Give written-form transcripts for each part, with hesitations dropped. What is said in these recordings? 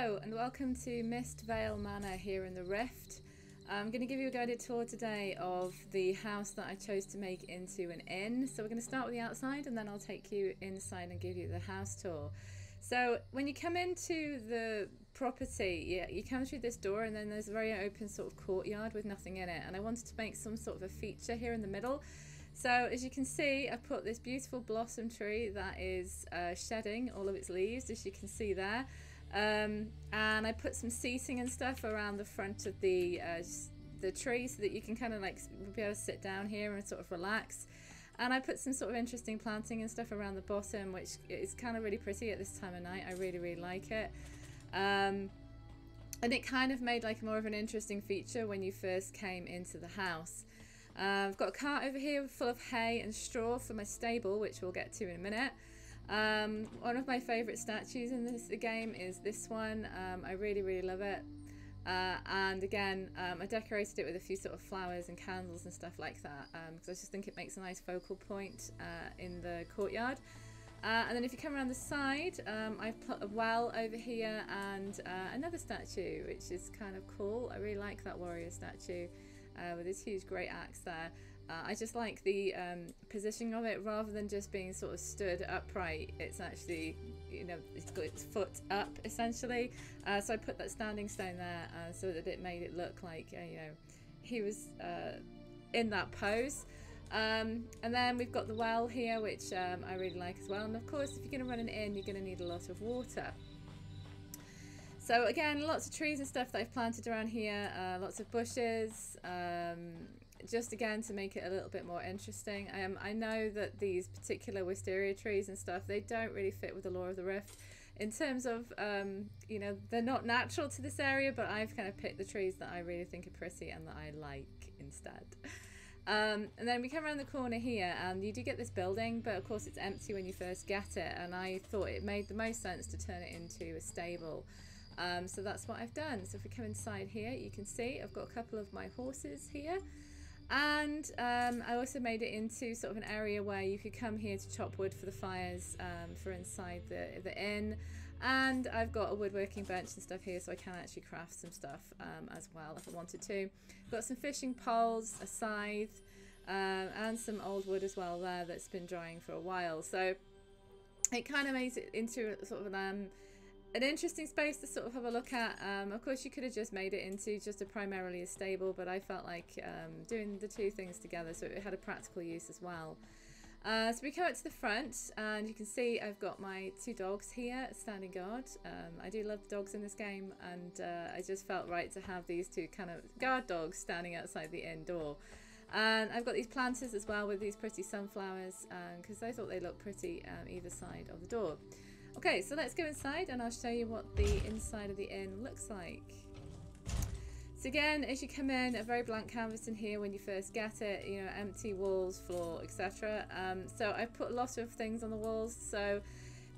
Hello and welcome to Mistveil Manor here in the Rift. I'm going to give you a guided tour today of the house that I chose to make into an inn. So we're going to start with the outside and then I'll take you inside and give you the house tour. So when you come into the property, you come through this door and then there's a very open sort of courtyard with nothing in it. And I wanted to make some sort of a feature here in the middle. So as you can see, I've put this beautiful blossom tree that is shedding all of its leaves, as you can see there. And I put some seating and stuff around the front of the tree so that you can kind of like be able to sit down here and sort of relax. And I put some sort of interesting planting and stuff around the bottom, which is kind of really pretty at this time of night. I really like it. And it kind of made like more of an interesting feature when you first came into the house. I've got a cart over here full of hay and straw for my stable, which we'll get to in a minute. One of my favourite statues in this game is this one. I really love it. And again, I decorated it with a few sort of flowers and candles and stuff like that, because I just think it makes a nice focal point in the courtyard. And then if you come around the side, I've put a well over here and another statue, which is kind of cool. I really like that warrior statue with this huge great axe there. I just like the positioning of it, rather than just being sort of stood upright. It's actually, you know, it's got its foot up essentially. So I put that standing stone there so that it made it look like, you know, he was in that pose. And then we've got the well here, which I really like as well. And of course, if you're going to run an inn, you're going to need a lot of water. So again, lots of trees and stuff that I've planted around here, lots of bushes, just again to make it a little bit more interesting. I know that these particular wisteria trees and stuff, they don't really fit with the lore of the Rift in terms of, you know, they're not natural to this area, but I've kind of picked the trees that I really think are pretty and that I like instead. And then we come around the corner here and you do get this building, but of course it's empty when you first get it, and I thought it made the most sense to turn it into a stable. So that's what I've done. So if we come inside here, you can see I've got a couple of my horses here, and I also made it into sort of an area where you could come here to chop wood for the fires for inside the inn. And I've got a woodworking bench and stuff here, so I can actually craft some stuff as well if I wanted to. I've got some fishing poles, a scythe, and some old wood as well there that's been drying for a while. So it kind of makes it into sort of an interesting space to sort of have a look at. Of course, you could have just made it into just primarily a stable, but I felt like doing the two things together, so it had a practical use as well. So we come up to the front, and you can see I've got my two dogs here standing guard. I do love the dogs in this game, and I just felt right to have these two kind of guard dogs standing outside the inn door. And I've got these planters as well with these pretty sunflowers, because I thought they looked pretty either side of the door. Okay, so let's go inside and I'll show you what the inside of the inn looks like. So again, as you come in, a very blank canvas in here when you first get it, you know, empty walls, floor, etc. So I've put a lot of things on the walls. So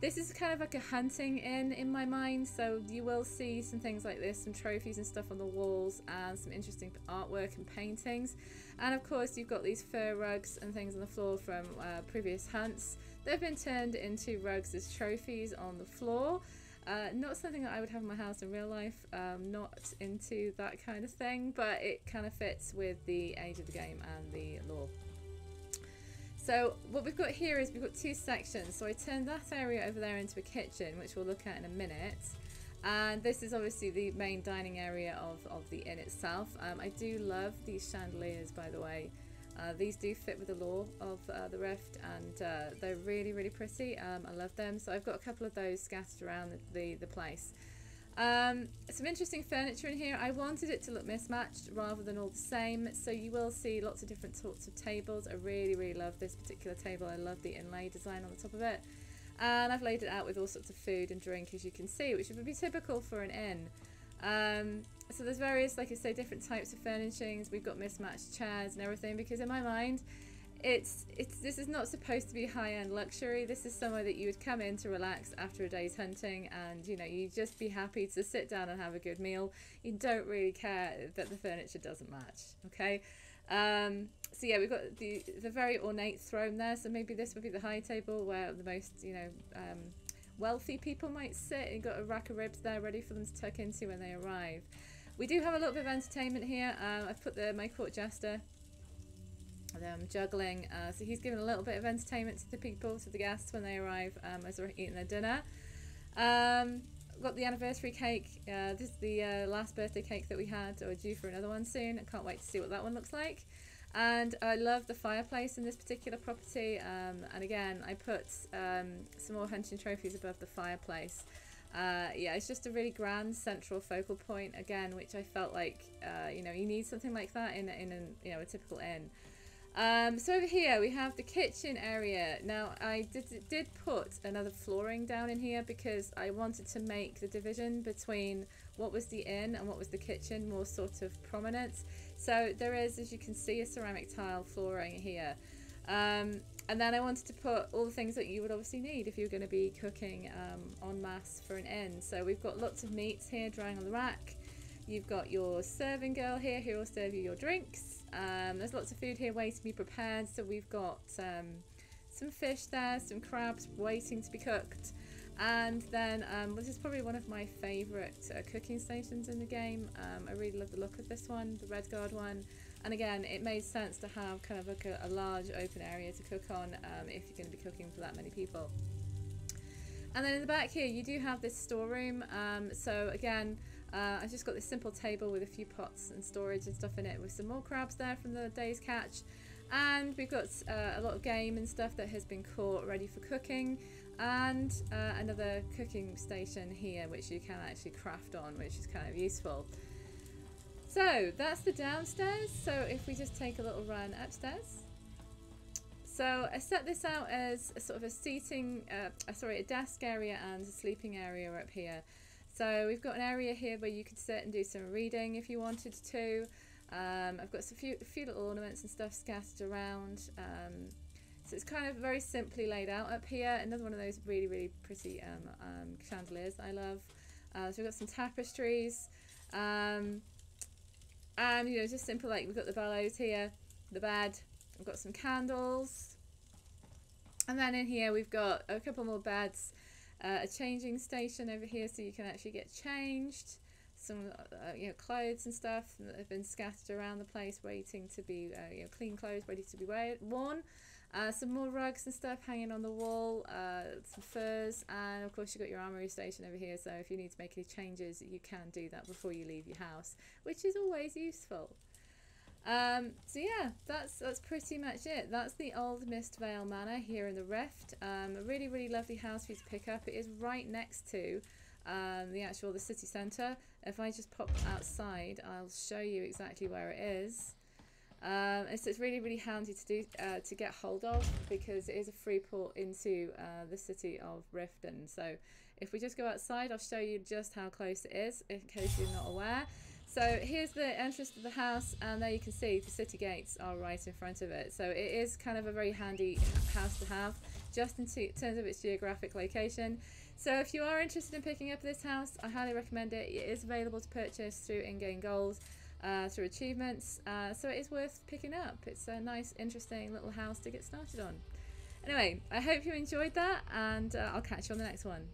this is kind of like a hunting inn in my mind. So you will see some things like this, some trophies and stuff on the walls, and some interesting artwork and paintings. And of course, you've got these fur rugs and things on the floor from previous hunts. They've been turned into rugs as trophies on the floor. Not something that I would have in my house in real life, not into that kind of thing, but it kind of fits with the age of the game and the lore. So what we've got here is we've got two sections. So I turned that area over there into a kitchen, which we'll look at in a minute. And this is obviously the main dining area of the inn itself. I do love these chandeliers, by the way. These do fit with the lore of the Rift, and they're really pretty. I love them. So I've got a couple of those scattered around the place. Some interesting furniture in here. I wanted it to look mismatched rather than all the same. So you will see lots of different sorts of tables. I really love this particular table. I love the inlay design on the top of it. And I've laid it out with all sorts of food and drink, as you can see, which would be typical for an inn. So there's various, like I say, different types of furnishings. We've got mismatched chairs and everything, because in my mind, this is not supposed to be high-end luxury. This is somewhere that you would come in to relax after a day's hunting, and you know, you'd just be happy to sit down and have a good meal. You don't really care that the furniture doesn't match. Okay. So yeah, we've got the very ornate throne there. So maybe this would be the high table, where the most, you know, wealthy people might sit. You've got a rack of ribs there ready for them to tuck into when they arrive. We do have a little bit of entertainment here. I've put my court jester, juggling, so he's giving a little bit of entertainment to the people, to the guests when they arrive as they're eating their dinner. Got the anniversary cake. This is the last birthday cake that we had, or due for another one soon. I can't wait to see what that one looks like. And I love the fireplace in this particular property, and again I put some more hunting trophies above the fireplace. Yeah, it's just a really grand central focal point again, which I felt like you know, you need something like that in you know, a typical inn. So over here we have the kitchen area. Now I did put another flooring down in here because I wanted to make the division between what was the inn and what was the kitchen more sort of prominent. So there is, as you can see, a ceramic tile flooring here. And then I wanted to put all the things that you would obviously need if you're going to be cooking en masse for an inn. So we've got lots of meats here drying on the rack. You've got your serving girl here who will serve you your drinks. There's lots of food here waiting to be prepared. So we've got some fish there, some crabs waiting to be cooked. And then this is probably one of my favourite cooking stations in the game. I really love the look of this one, the red guard one. And again, it made sense to have kind of like a large open area to cook on if you're going to be cooking for that many people. And then in the back here, you do have this storeroom. So again, I've just got this simple table with a few pots and storage and stuff in it, with some more crabs there from the day's catch. And we've got a lot of game and stuff that has been caught ready for cooking. And another cooking station here which you can actually craft on, which is kind of useful. So that's the downstairs. So if we just take a little run upstairs. So I set this out as a sort of a seating, a desk area and a sleeping area up here. So we've got an area here where you could sit and do some reading if you wanted to. I've got a few little ornaments and stuff scattered around. So it's kind of very simply laid out up here. Another one of those really, really pretty chandeliers I love. So we've got some tapestries. And, you know, just simple, like we've got the bellows here, the bed. We've got some candles. And then in here we've got a couple more beds. A changing station over here so you can actually get changed. Some you know, clothes and stuff that have been scattered around the place waiting to be, you know, clean clothes ready to be worn. Some more rugs and stuff hanging on the wall, some furs, and of course you've got your armory station over here, so if you need to make any changes you can do that before you leave your house, which is always useful. So yeah, that's pretty much it. That's the old Mistveil Manor here in the Rift. A really, really lovely house for you to pick up. It is right next to the city centre. If I just pop outside, I'll show you exactly where it is. It's really, really handy to get hold of, because it is a free port into the city of Riften. So if we just go outside, I'll show you just how close it is in case you're not aware. So here's the entrance to the house, and there you can see the city gates are right in front of it. So it is kind of a very handy house to have, just in terms of its geographic location. So if you are interested in picking up this house, I highly recommend it. It is available to purchase through in-game gold, through achievements, so it is worth picking up. It's a nice, interesting little house to get started on. Anyway, I hope you enjoyed that, and I'll catch you on the next one.